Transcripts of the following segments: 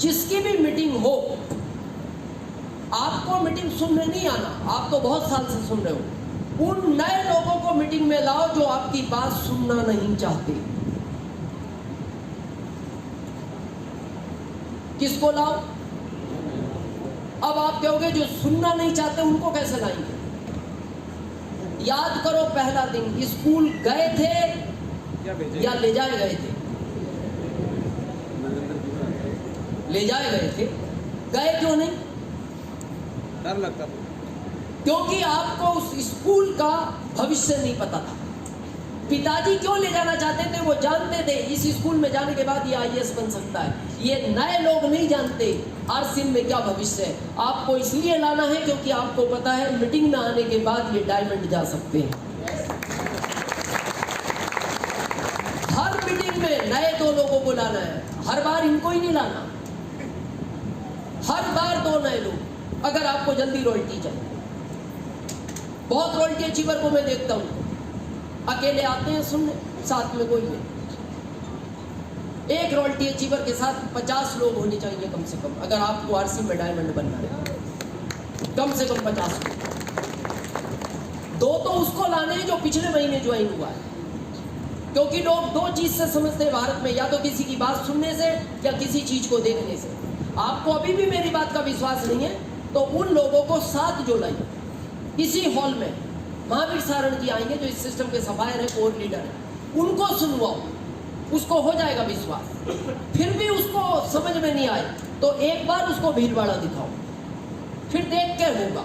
जिसकी भी मीटिंग हो, आपको मीटिंग सुनने नहीं आना, आप तो बहुत साल से सुन रहे हो, उन नए लोगों को मीटिंग में लाओ जो आपकी बात सुनना नहीं चाहते। किसको लाओ? अब आप कहोगे जो सुनना नहीं चाहते उनको कैसे लाएंगे? याद करो, पहला दिन स्कूल गए थे या ले जाए गए थे? ले जाए गए थे। गए क्यों नहीं? डर लगता था, क्योंकि आपको उस स्कूल का भविष्य नहीं पता था। पिताजी क्यों ले जाना चाहते थे? वो जानते थे इस स्कूल में जाने के बाद ये आईएएस बन सकता है। ये नए लोग नहीं जानते आरसीएम में क्या भविष्य है। आपको इसलिए लाना है क्योंकि आपको पता है मीटिंग में आने के बाद ये डायमंड जा सकते हैं। हर मीटिंग में नए 2 लोगों को लाना है, हर बार इनको ही नहीं लाना, हर बार 2 नए लोग। अगर आपको जल्दी रॉयल्टी चाहिए, बहुत रॉयल्टी अचीवर को मैं देखता हूं, अकेले आते हैं सुनने, साथ में कोई नहीं। एक रॉयल्टी अचीवर के साथ 50 लोग होने चाहिए कम से कम, अगर आपको आरसी में डायमंड बनना है, कम से कम 50 लोग। 2 तो उसको लाने हैं जो पिछले महीने ज्वाइन हुआ है, क्योंकि लोग 2 चीज से समझते हैं भारत में, या तो किसी की बात सुनने से या किसी चीज को देखने से। आपको अभी भी मेरी बात का विश्वास नहीं है तो उन लोगों को साथ जो लाइए, इसी हॉल में महावीर सारण जी आएंगे जो इस सिस्टम के सफायर है, कोर लीडर है, उनको सुनवाओ, उसको हो जाएगा विश्वास। फिर भी उसको समझ में नहीं आए तो एक बार उसको भीलवाड़ा दिखाओ, फिर देख के होगा।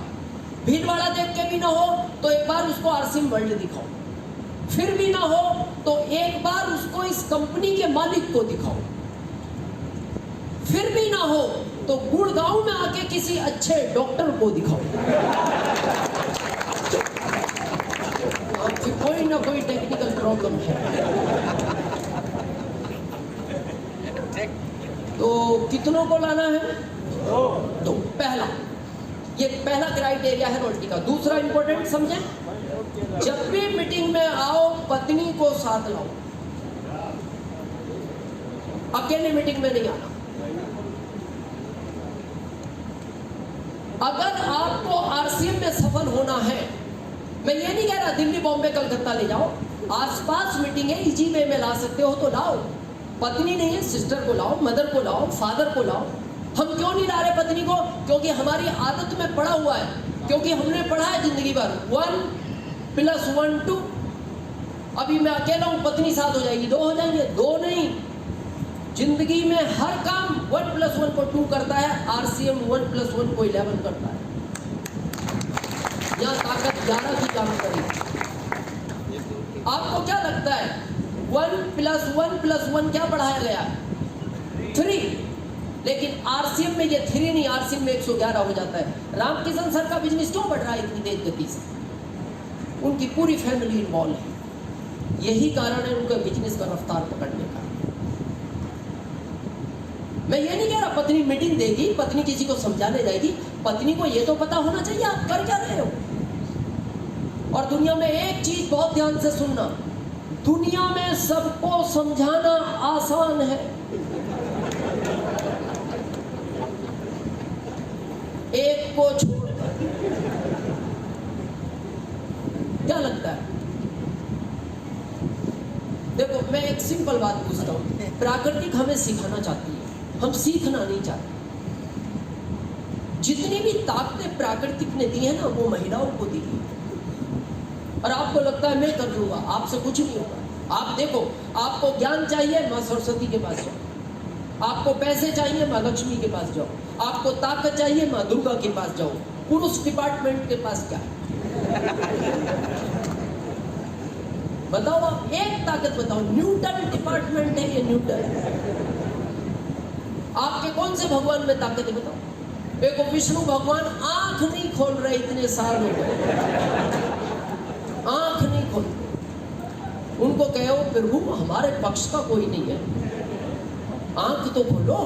भीलवाड़ा देख के भी ना हो तो एक बार उसको आरसीएम वर्ल्ड दिखाओ, फिर भी ना हो तो एक बार उसको इस कंपनी के मालिक को दिखाओ, फिर भी ना हो तो गुड़गांव में आके किसी अच्छे डॉक्टर को दिखाओ। कोई ना कोई टेक्निकल प्रॉब्लम है। तो कितनों को लाना है? 2। पहला, ये पहला क्राइटेरिया है रॉयल्टी का। दूसरा इंपॉर्टेंट समझें, जब भी मीटिंग में आओ पत्नी को साथ लाओ, अकेले मीटिंग में नहीं आना। अगर आपको आरसीएम में सफल होना है, मैं ये नहीं कह रहा दिल्ली बॉम्बे कलकत्ता ले जाओ, आसपास मीटिंग है, इजी वे में ला सकते हो तो लाओ। पत्नी नहीं है, सिस्टर को लाओ, मदर को लाओ, फादर को लाओ। हम क्यों नहीं ला रहे पत्नी को? क्योंकि हमारी आदत में पड़ा हुआ है, क्योंकि हमने पढ़ा है जिंदगी भर 1 + 1 2। अभी मैं अकेला हूं, पत्नी साथ हो जाएगी, 2 हो जाएंगे। 2 नहीं, जिंदगी में हर काम 1 + 1 को 2 करता है, आरसीएम 1 + 1 को 11 करता है। यहाँ ताकत 11 की काम करेगी। आपको क्या लगता है 1 + 1 + 1 क्या बढ़ाया गया? 3। लेकिन आरसीएम में ये 3 नहीं, आरसीएम में 111 हो जाता है। रामकिशन सर का बिजनेस क्यों बढ़ रहा है इतनी तेज गति से? उनकी पूरी फैमिली इन्वॉल्व है, यही कारण है उनका बिजनेस का रफ्तार पकड़ने का। मैं ये नहीं कह रहा पत्नी मीटिंग देगी, पत्नी किसी को समझाने जाएगी, पत्नी को ये तो पता होना चाहिए आप कर क्या रहे हो। और दुनिया में एक चीज बहुत ध्यान से सुनना, दुनिया में सबको समझाना आसान है, एक को छोड़कर। क्या लगता है? देखो मैं एक सिंपल बात पूछता हूं, प्राकृतिक हमें सिखाना चाहती है, हम सीखना नहीं चाहते। जितनी भी ताकतें प्राकृतिक ने दी है ना, वो महिलाओं को दी है। और आपको लगता है मैं कर लूंगा, आपसे कुछ नहीं होगा। आप देखो, आपको ज्ञान चाहिए, माँ सरस्वती के पास जाओ। आपको पैसे चाहिए, माँ लक्ष्मी के पास जाओ। आपको ताकत चाहिए, माँ दुर्गा के पास जाओ। पुरुष डिपार्टमेंट के पास क्या है? बताओ आप, एक ताकत बताओ। न्यूटन डिपार्टमेंट है ये, न्यूटन। आपके कौन से भगवान में ताकत है बताओ? देखो विष्णु भगवान आंख नहीं खोल रहे, इतने साल हो गए आंख नहीं खोल। उनको कहो प्रभु हमारे पक्ष का कोई नहीं है, आंख तो खोलो।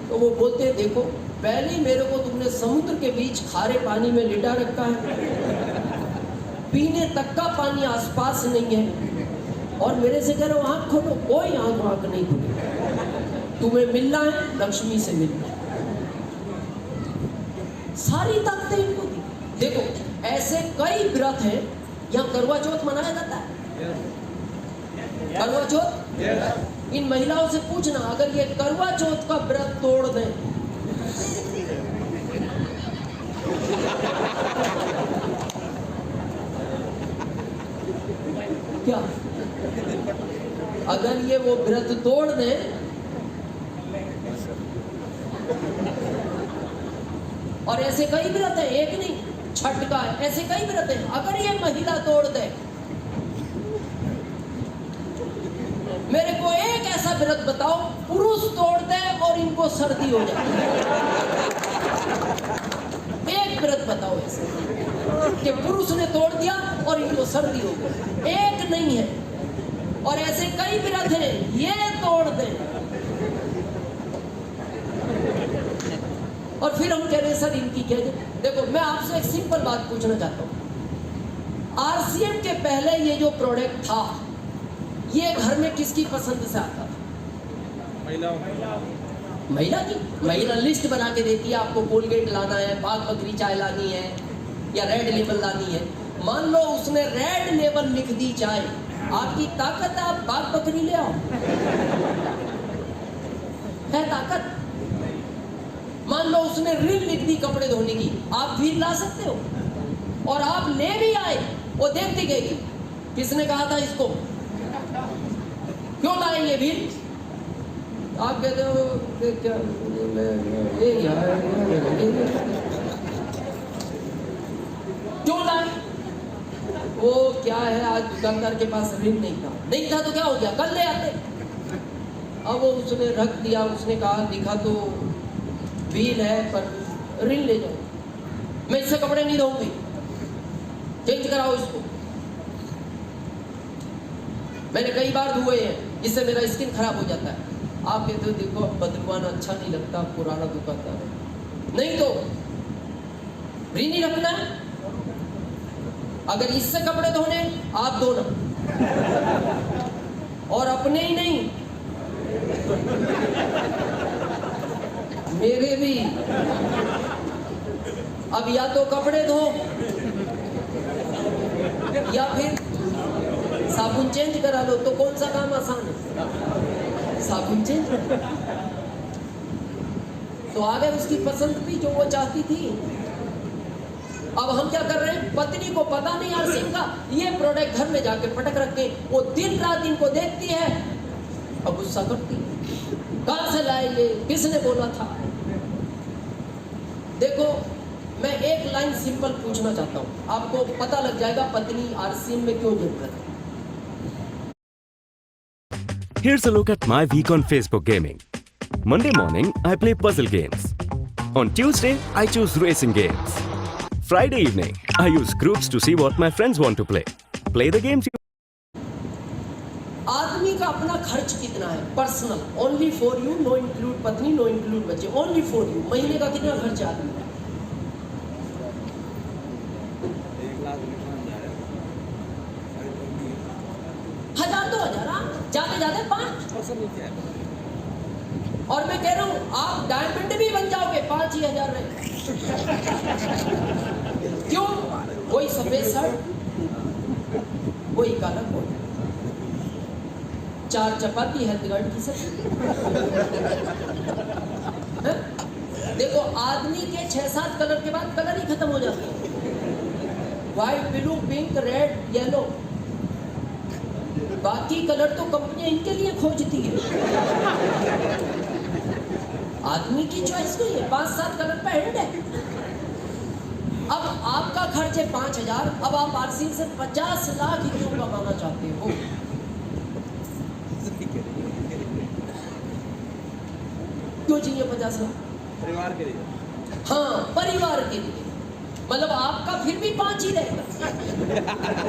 तो वो बोलते देखो, पहले मेरे को तुमने समुद्र के बीच खारे पानी में लिटा रखा है, पीने तक का पानी आसपास नहीं है, और मेरे से कह रहे हो आंख खोलो। कोई आंख नहीं खुली। तुम्हें मिलना है, लक्ष्मी से मिलना है। सारी ताकतें इनको दी। देखो ऐसे कई व्रत हैं। यहाँ करवा चौथ मनाया जाता है। करवा चौथ, इन महिलाओं से पूछना, अगर ये करवा चौथ का व्रत तोड़ दें, क्या अगर ये वो व्रत तोड़ दें, और ऐसे कई व्रत हैं, एक नहीं, छठ का है, ऐसे कई व्रत हैं, अगर ये महिला तोड़ दे, मेरे को एक ऐसा व्रत बताओ पुरुष तोड़ दे और इनको सर्दी हो जाए। एक व्रत बताओ ऐसे कि पुरुष ने तोड़ दिया और इनको सर्दी हो गई। एक नहीं है, और ऐसे कई व्रत हैं, ये तोड़ दे और फिर हम कह रहे हैं सर इनकी क्या। देखो मैं आपसे एक सिंपल बात पूछना चाहता हूं। आरसीएम के पहले ये जो प्रोडक्ट था, ये घर में किसकी पसंद से आता था? महिला की। महिला लिस्ट बना के देती है, आपको कोलगेट लाना है, बाग बकरी चाय लानी है, या रेड लेबल लानी है। मान लो उसने रेड लेबल लिख दी चाय, आपकी ताकत है, आप बाग बकरी ले आओ, है ताकत। मान लो उसने रिल लिख दी कपड़े धोने की, आप व्हील ला सकते हो, और आप ले भी आए, वो देख दी गई किसने कहा था इसको, क्यों लाए ये व्हील? आप कहते हो क्या क्यों लाए? वो क्या है, आज दुकानदार के पास रिल नहीं था तो क्या हो गया, कल ले आते। अब वो उसने रख दिया, उसने कहा दिखा तो व्हील है पर रिल ले जाओ, मैं इससे कपड़े नहीं धोऊंगी, चेंज कराओ इसको। मैंने कई बार धुए हैं, इससे मेरा स्किन खराब हो जाता है। आप कहते हो देखो अब बदलवाना अच्छा नहीं लगता, पुराना दुकानदार है, नहीं तो रिल नहीं रखना है। अगर इससे कपड़े धोने आप धोना, और अपने ही नहीं मेरे भी। अब या तो कपड़े धो या फिर साबुन चेंज करा लो, तो कौन सा काम आसान है? साबुन चेंज। तो आगे उसकी पसंद थी जो वो चाहती थी। अब हम क्या कर रहे हैं, पत्नी को पता नहीं आरसीएम का, ये प्रोडक्ट घर में जाके पटक रखे, वो दिन रात इनको देखती है और गुस्सा करती है, कहां से लाए ये, किसने बोला था। देखो मैं एक लाइन सिंपल पूछना चाहता हूं, आपको पता लग जाएगा पत्नी आरसीएम में क्यों गिर रही है। Here's a look at my week on Facebook Gaming. Monday morning, I play puzzle games. On Tuesday, I choose racing games. Friday evening, I use groups to see what my friends want to play. Play the games you... आदमी का अपना खर्च कितना है personal, only for you, know include पत्नी, know include बच्चे, only for you. महीने का कितना खर्च है आदमी का? 1,000-2,000, ज्यादा ज्यादा 5। और मैं कह रहा हूं आप डायमंड भी बन जाओगे 5 ही हजार में। क्यों? वही सफेद शर्ट, वही काला कोट, 4 चपाती, हेल्थ गार्ड की सब्जी। देखो आदमी के 6-7 कलर के बाद कलर ही खत्म हो जाते हैं, white, blue, pink, red, yellow. बाकी कलर तो कंपनियां इनके लिए खोजती है। आदमी की चॉइस नहीं है, 5-7 कलर पे हेड है। अब आपका खर्च है 5,000, अब आप आरसीएम से 50 लाख क्यों कमाना चाहते हो? क्यों चाहिए 50 लाख? परिवार के लिए। हाँ, परिवार के लिए। मतलब आपका फिर भी 5 ही रहेगा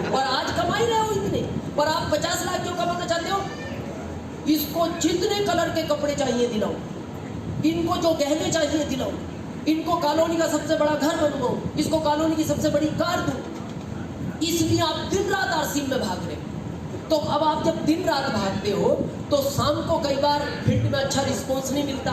और आज कमा ही रहे हो इतने, पर आप 50 लाख क्यों कमाना चाहते हो? इसको जितने कलर के कपड़े चाहिए दिलाओ, इनको जो गहने चाहिए दिलाओ, इनको कॉलोनी का सबसे बड़ा घर बनवाओ, इसको कॉलोनी की सबसे बड़ी कार दो। इसलिए आप दिन रात आरसीएम में भाग रहे हो। तो अब आप जब दिन रात भागते हो तो शाम को कई बार फील्ड में अच्छा रिस्पॉन्स नहीं मिलता,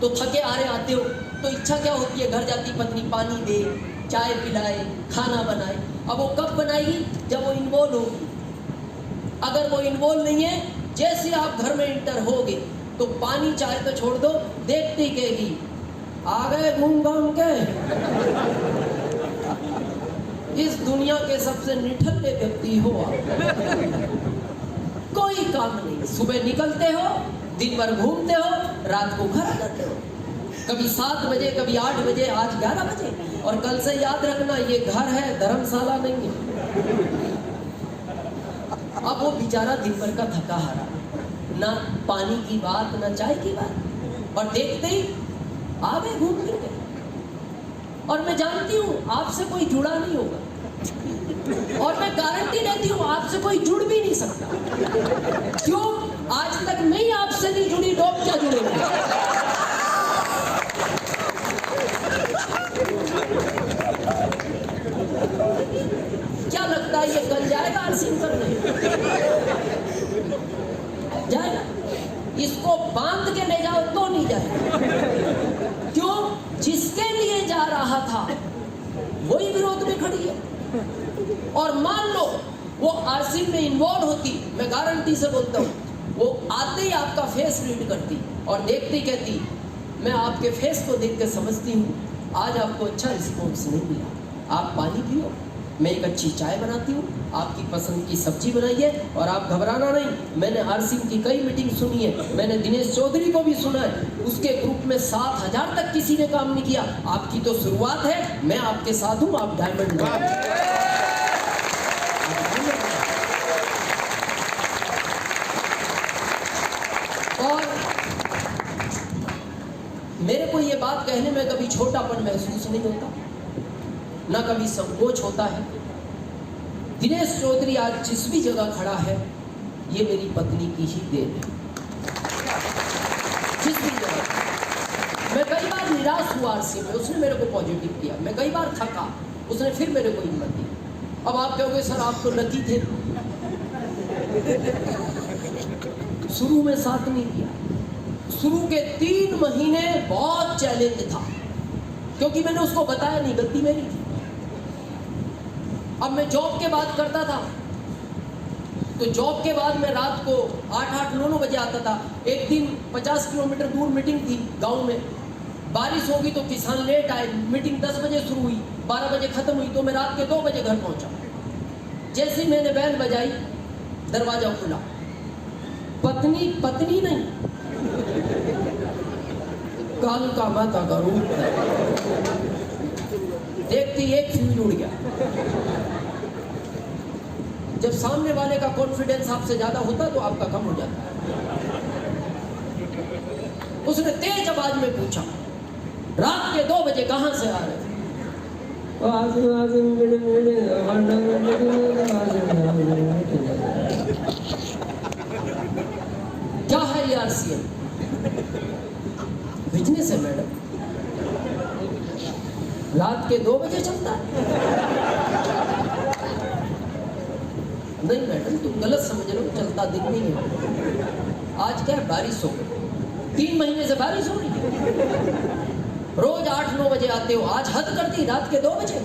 तो थके हारे आते हो, तो इच्छा क्या होती है, घर जाती पत्नी पानी दे, चाय पिलाए, खाना बनाए। अब वो कब बनाएगी, जब वो इन्वॉल्व होगी। अगर वो इन्वॉल्व नहीं है, जैसे आप घर में इंटर होगे तो पानी चाय तो छोड़ दो, देखती कहेगी आ गए घूम घाम के। इस दुनिया के सबसे निठल्ले व्यक्ति हो आप। कोई काम नहीं, सुबह निकलते हो, दिन भर घूमते हो, रात को घर आ जाते हो। कभी 7 बजे, कभी 8 बजे, आज 11 बजे। और कल से याद रखना, ये घर है, धर्मशाला नहीं है। अब वो बेचारा दिन भर का थका हारा, ना पानी की बात, ना चाय की बात, और देखते ही आ गए घूम फिर के। और मैं जानती हूँ आपसे कोई जुड़ा नहीं होगा, और मैं गारंटी देती हूँ आपसे कोई जुड़ भी नहीं सकता। क्यों? आज तक मैं ही आपसे नहीं जुड़ी, लोग क्या जुड़ेंगे? क्या लगता है ये कल जाएगा आरसीएम करने? जाएगा? इसको बांध के ले जाओ तो नहीं जाएगा। क्यों? जिसके लिए जा रहा था वही विरोध में खड़ी है। और मान लो वो आरसीएम में इन्वॉल्व होती, मैं गारंटी से बोलता हूँ, वो आते ही आपका फेस रीड करती और देखती कहती, मैं आपके फेस को देख के समझती हूँ आज आपको अच्छा रिस्पॉन्स नहीं मिला, आप पानी पियो, मैं एक अच्छी चाय बनाती हूँ, आपकी पसंद की सब्जी बनाइए, और आप घबराना नहीं। मैंने आरसीएम की कई मीटिंग सुनी है, मैंने दिनेश चौधरी को भी सुना है, उसके ग्रुप में 7,000 तक किसी ने काम नहीं किया। आपकी तो शुरुआत है, मैं आपके साथ हूँ, आप डायमंड में। और मेरे को ये बात कहने में कभी छोटापन महसूस नहीं होता, ना कभी संकोच होता है। दिनेश चौधरी आज जिस भी जगह खड़ा है, ये मेरी पत्नी की ही देन है। जिस भी जगह मैं कई बार निराश हुआ आरसीएम में, उसने मेरे को पॉजिटिव किया। मैं कई बार थका, उसने फिर मेरे को हिम्मत दी। अब आप कहोगे सर आप तो लकी थे, शुरू में साथ नहीं दिया। शुरू के 3 महीने बहुत चैलेंज था, क्योंकि मैंने उसको बताया नहीं, गलती मेरी थी। अब मैं जॉब के बाद करता था, तो जॉब के बाद मैं रात को 8-8, 9-9 बजे आता था। एक दिन 50 किलोमीटर दूर मीटिंग थी गांव में, बारिश होगी तो किसान लेट आए, मीटिंग 10 बजे शुरू हुई, 12 बजे खत्म हुई, तो मैं रात के 2 बजे घर पहुंचा। जैसे ही मैंने बैल बजाई, दरवाजा खुला, पत्नी नहीं, काल का माता का रूप है। देखती एक फ्यूज उड़ गया। जब सामने वाले का कॉन्फिडेंस आपसे ज्यादा होता तो आपका कम हो जाता है। उसने तेज आवाज में पूछा, रात के 2 बजे कहां से आ रहे? क्या है ये आरसीएम? बिजनेस है मैडम, रात के 2 बजे चलता है। नहीं मैडम तुम गलत समझ रहे हो, चलता दिन नहीं है। आज क्या बारिश हो गई, 3 महीने से बारिश हो रही है, रोज 8-9 बजे आते हो, आज हद कर दी, रात के 2 बजे।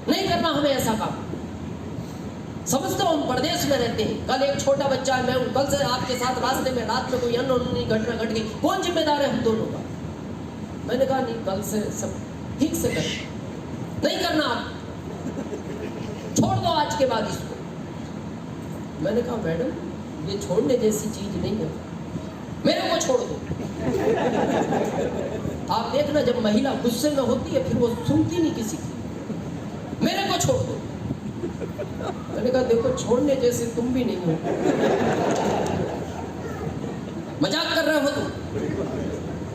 नहीं करना हमें ऐसा काम। समझते हो हम प्रदेश में रहते हैं, कल एक छोटा बच्चा है, मैं हूं, कल से आपके साथ रास्ते में रात में कोई अनहोनी घटना घट गई, कौन जिम्मेदार है हम दोनों का? मैंने कहा नहीं, कल से सब ठीक से करें। नहीं करना, आप छोड़ दो आज के बाद इसको। मैंने कहा मैडम ये छोड़ने जैसी चीज नहीं है, मेरे को छोड़ दो। आप देखना जब महिला गुस्से में होती है फिर वो सुनती नहीं किसी की, मेरे को छोड़ दो। मैंने कहा देखो छोड़ने जैसे तुम भी नहीं हो, मजाक कर रहे हो तुम,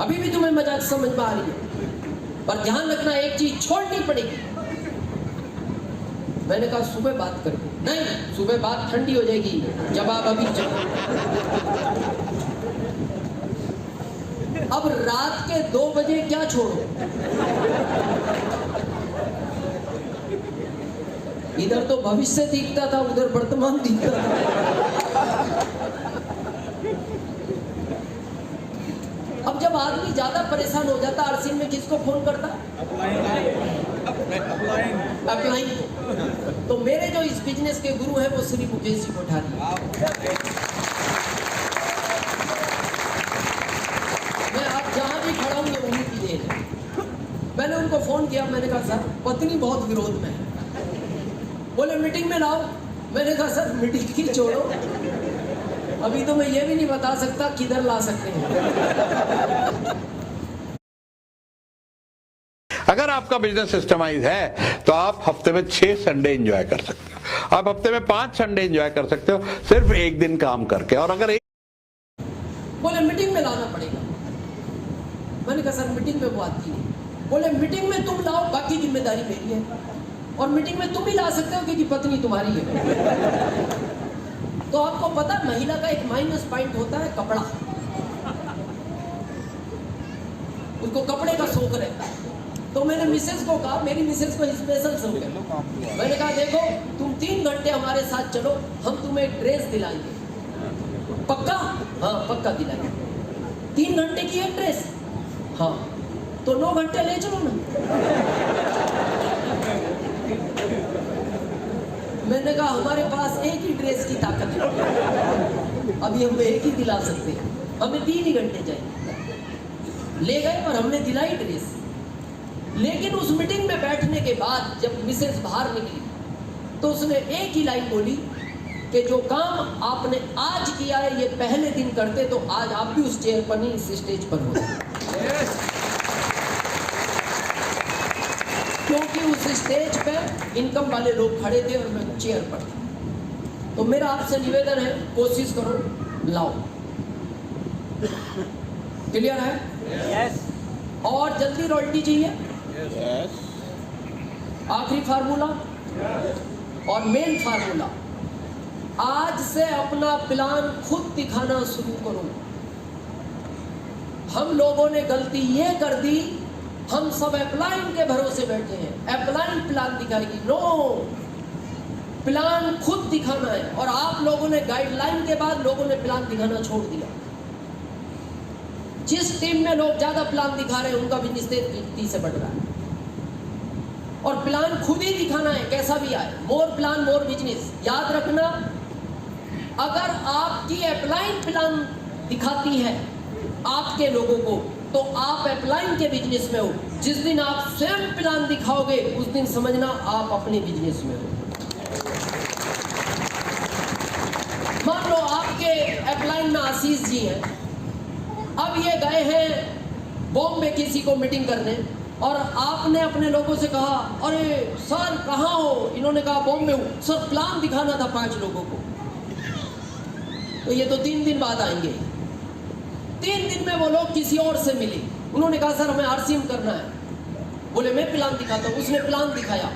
अभी भी तुम्हें मजाक समझ में आ रही है, पर ध्यान रखना एक चीज छोड़नी पड़ेगी। मैंने कहा सुबह बात करेंगे। नहीं, सुबह बात ठंडी हो जाएगी, जवाब अभी चलो। अब रात के 2 बजे क्या छोड़ो? इधर तो भविष्य दिखता था, उधर वर्तमान दिखता था। अब जब आदमी ज्यादा परेशान हो जाता अर्सिन में किसको फोन करता? अपलाइन को। तो मेरे जो इस बिजनेस के गुरु हैं वो श्री मुकेश जी कोठारी। मैं आप जहां भी खड़ा हूं ये उन्हीं की देन है। मैंने उनको फोन किया, मैंने कहा सर पत्नी बहुत विरोध में है। बोले मीटिंग में लाओ। मैंने कहा सर मीटिंग की छोड़ो, अभी तो मैं ये भी नहीं बता सकता किधर ला सकते हैं। अगर आपका बिजनेस सिस्टमाइज है तो आप हफ्ते में 6 संडे एंजॉय कर सकते हो। आप हफ्ते में 5 संडे एंजॉय कर सकते हो सिर्फ एक दिन काम करके। और अगर बोले मीटिंग में लाना पड़ेगा। मैंने कहा सर मीटिंग में वो आती नहीं। बोले मीटिंग में तुम लाओ, बाकी जिम्मेदारी मेरी है, और मीटिंग में तुम ही ला सकते हो क्योंकि पत्नी तुम्हारी है। तो आपको पता महिला का एक माइनस पॉइंट होता है कपड़ा। उसको कपड़े का शौक रहता है। तो मैंने मिसेस को कहा, मेरी मिसेस को स्पेशल शौक है। मैंने कहा देखो तुम 3 घंटे हमारे साथ चलो, हम तुम्हें एक ड्रेस दिलाएंगे। पक्का? हाँ पक्का दिलाएंगे। 3 घंटे की एक ड्रेस? हाँ तो 9 घंटे ले चलो ना। मैंने कहा हमारे पास एक ही ड्रेस की ताकत है, अभी हम एक ही दिला सकते हैं, हमें 3 ही घंटे चाहिए। ले गए और हमने दिलाई ड्रेस। लेकिन उस मीटिंग में बैठने के बाद जब मिसेस बाहर निकली तो उसने एक ही लाइन बोली कि जो काम आपने आज किया है ये पहले दिन करते तो आज आप भी उस चेयर पर नहीं, इस स्टेज पर होते। क्योंकि उस स्टेज पे इनकम वाले लोग खड़े थे और मैं चेयर पर था। तो मेरा आपसे निवेदन है, कोशिश करो लाओ। क्लियर है? यस। और जल्दी रॉयल्टी चाहिए? यस। आखिरी फार्मूला और मेन फार्मूला, आज से अपना प्लान खुद दिखाना शुरू करो। हम लोगों ने गलती ये कर दी, हम सब अपलाइन के भरोसे बैठे हैं। अपलाइन प्लान दिखाएगी, नो, प्लान खुद दिखाना है। और आप लोगों ने गाइडलाइन के बाद लोगों ने प्लान दिखाना छोड़ दिया। जिस टीम में लोग ज्यादा प्लान दिखा रहे हैं उनका बिजनेस तेजी से बढ़ रहा है। और प्लान खुद ही दिखाना है, कैसा भी आए। मोर प्लान मोर बिजनेस। याद रखना, अगर आपकी अपलाइन प्लान दिखाती है आपके लोगों को तो आप अपलाइन के बिजनेस में हो। जिस दिन आप स्वयं प्लान दिखाओगे उस दिन समझना आप अपने बिजनेस में हो। मान लो आपके अपलाइन में आशीष जी हैं, अब ये गए हैं बॉम्बे किसी को मीटिंग करने और आपने अपने लोगों से कहा अरे सर कहाँ हो? इन्होंने कहा बॉम्बे हूँ। सर प्लान दिखाना था 5 लोगों को। तो ये तो 3 दिन बाद आएंगे। 3 दिन में वो लोग किसी और से मिले, उन्होंने कहा सर हमें आरसीएम करना है। बोले मैं प्लान दिखाता हूँ। उसने प्लान दिखाया,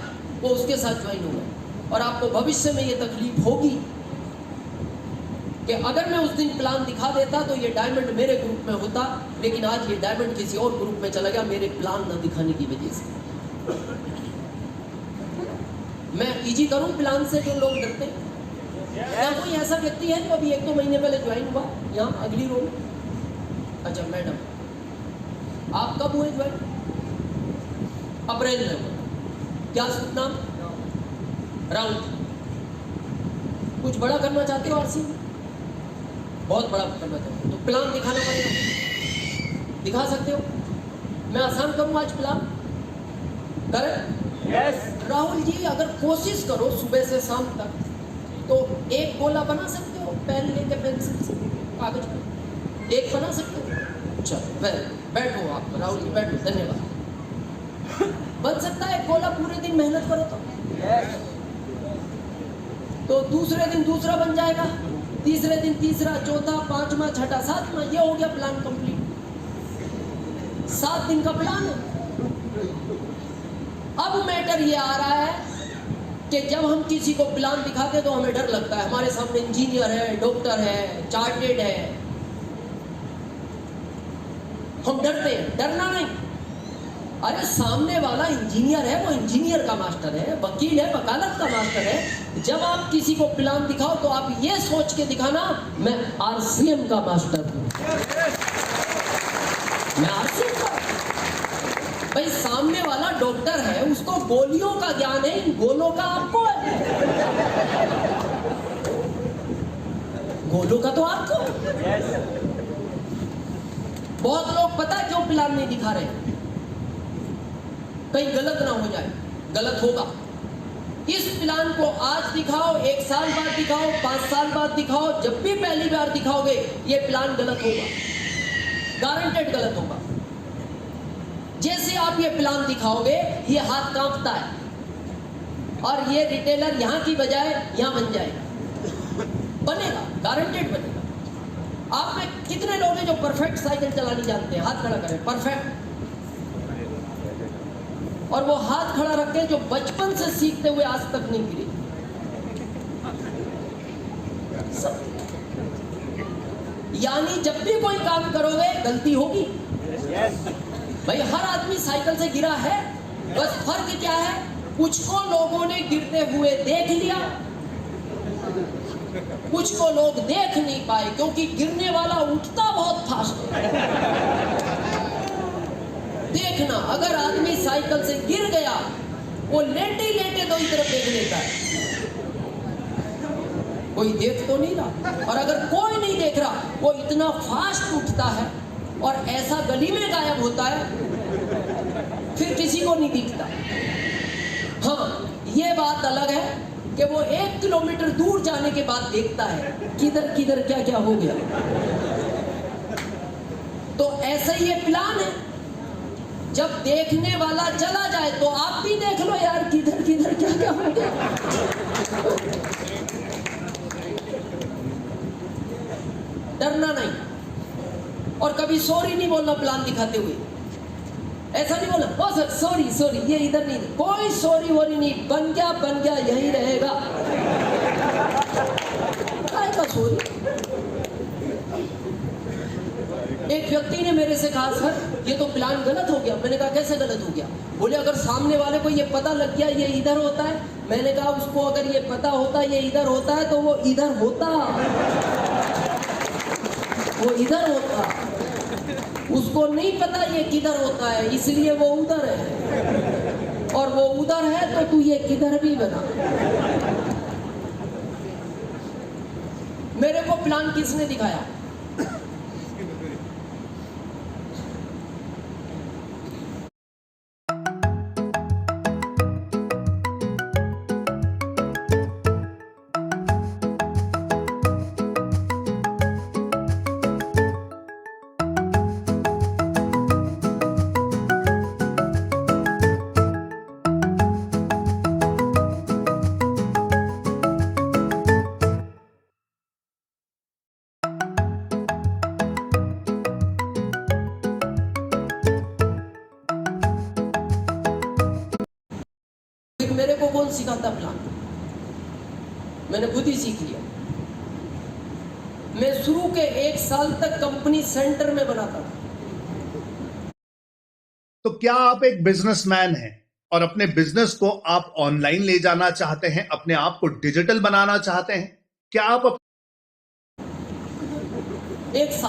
वो उसके साथ ज्वाइन हो गए। और आपको भविष्य में ये तकलीफ होगी कि अगर मैं उस दिन प्लान दिखा देता तो ये डायमंड मेरे ग्रुप में होता, लेकिन आज ये डायमंड किसी और ग्रुप में चला गया मेरे प्लान न दिखाने की वजह से। मैं इजी करूं प्लान से जो लोग डरते हैं? क्या कोई ऐसा व्यक्ति है जो अभी 1-2 महीने पहले ज्वाइन हुआ यहाँ अगली रो में? अच्छा मैडम, आप कब हुए ज्वाइन? अप्रैल में हुआ। क्या नाम? राहुल। कुछ बड़ा करना चाहते हो आरसी? बहुत बड़ा करना चाहते हो तो प्लान दिखाना पड़ेगा। दिखा सकते हो? मैं आसान करूँ आज प्लान? करें? यस। राहुल जी अगर कोशिश करो सुबह से शाम तक तो एक गोला बना सकते हो, पेन लेके पेंसिल से कागज पर एक बना सकते हो। चलो बैठो आप राहुल जी, बैठो, धन्यवाद। बन सकता है एक गोला? पूरे दिन मेहनत करो तो दूसरे दिन दूसरा बन जाएगा, तीसरे दिन तीसरा, चौथा, 5वां, 6वां, 7वां, ये हो गया प्लान कंप्लीट। 7 दिन का प्लान है। अब मैटर ये आ रहा है कि जब हम किसी को प्लान दिखाते तो हमें डर लगता है। हमारे सामने इंजीनियर है, डॉक्टर है, चार्टेड है, हम डरते हैं। डरना नहीं, अरे सामने वाला इंजीनियर है, वो इंजीनियर का मास्टर है, वकील है, वकालत का मास्टर है। जब आप किसी को प्लान दिखाओ तो आप ये सोच के दिखाना मैं आरसीएम का मास्टर हूं, मैं आरसीएम का। भाई सामने वाला डॉक्टर है, उसको गोलियों का ज्ञान है, इन गोलों का आपको है, गोलों का तो आपको है। बहुत लोग पता है क्यों प्लान नहीं दिखा रहे, कहीं गलत ना हो जाए। गलत होगा। इस प्लान को आज दिखाओ, 1 साल बाद दिखाओ, 5 साल बाद दिखाओ, जब भी पहली बार दिखाओगे ये प्लान गलत होगा, गारंटेड गलत होगा। जैसे आप ये प्लान दिखाओगे ये हाथ कांपता है और ये रिटेलर यहां की बजाय यहां बन जाएगा, बनेगा, गारंटेड बनेगा। आप में कितने लोग हैं जो परफेक्ट साइकिल चलानी जानते हैं? हाथ खड़ा करें। परफेक्ट। और वो हाथ खड़ा रखे जो बचपन से सीखते हुए आज तक नहीं गिरे। यानी जब भी कोई काम करोगे गलती होगी। भाई हर आदमी साइकिल से गिरा है, बस फर्क क्या है, कुछ को लोगों ने गिरते हुए देख लिया, कुछ को लोग देख नहीं पाए, क्योंकि गिरने वाला उठता बहुत फास्ट है। देखना, अगर आदमी साइकिल से गिर गया वो लेटे लेटे दो तरफ देख लेता है, कोई देख तो नहीं रहा। और अगर कोई नहीं देख रहा वो इतना फास्ट उठता है और ऐसा गली में गायब होता है, फिर किसी को नहीं दिखता। हाँ, ये बात अलग है कि वो 1 किलोमीटर दूर जाने के बाद देखता है किधर किधर क्या क्या हो गया। तो ऐसा ही ये प्लान है, जब देखने वाला चला जाए तो आप भी देख लो यार किधर किधर क्या क्या हो गया। डरना नहीं और कभी सॉरी नहीं बोलना प्लान दिखाते हुए। ऐसा नहीं बोलना ओ सर सॉरी सॉरी, ये इधर नहीं, कोई सॉरी वोरी नहीं, बन गया यही रहेगा। काय का सॉरी? एक व्यक्ति ने मेरे से कहा सर ये तो प्लान गलत हो गया। मैंने कहा कैसे गलत हो गया? बोले अगर सामने वाले को ये पता लग गया ये इधर होता है। मैंने कहा उसको अगर ये पता होता ये इधर होता है तो वो इधर होता, वो इधर होता। उसको नहीं पता ये किधर होता है, इसलिए वो उधर है, और वो उधर है तो तू ये किधर भी बना। मेरे को प्लान किसने दिखाया? मेरे को कौन सिखाता प्लान? मैंने खुद ही सीख लिया। मैं शुरू के 1 साल तक कंपनी सेंटर में बनाता था। तो क्या आप एक बिजनेसमैन हैं और अपने बिजनेस को आप ऑनलाइन ले जाना चाहते हैं, अपने आप को डिजिटल बनाना चाहते हैं? क्या आप 1 साल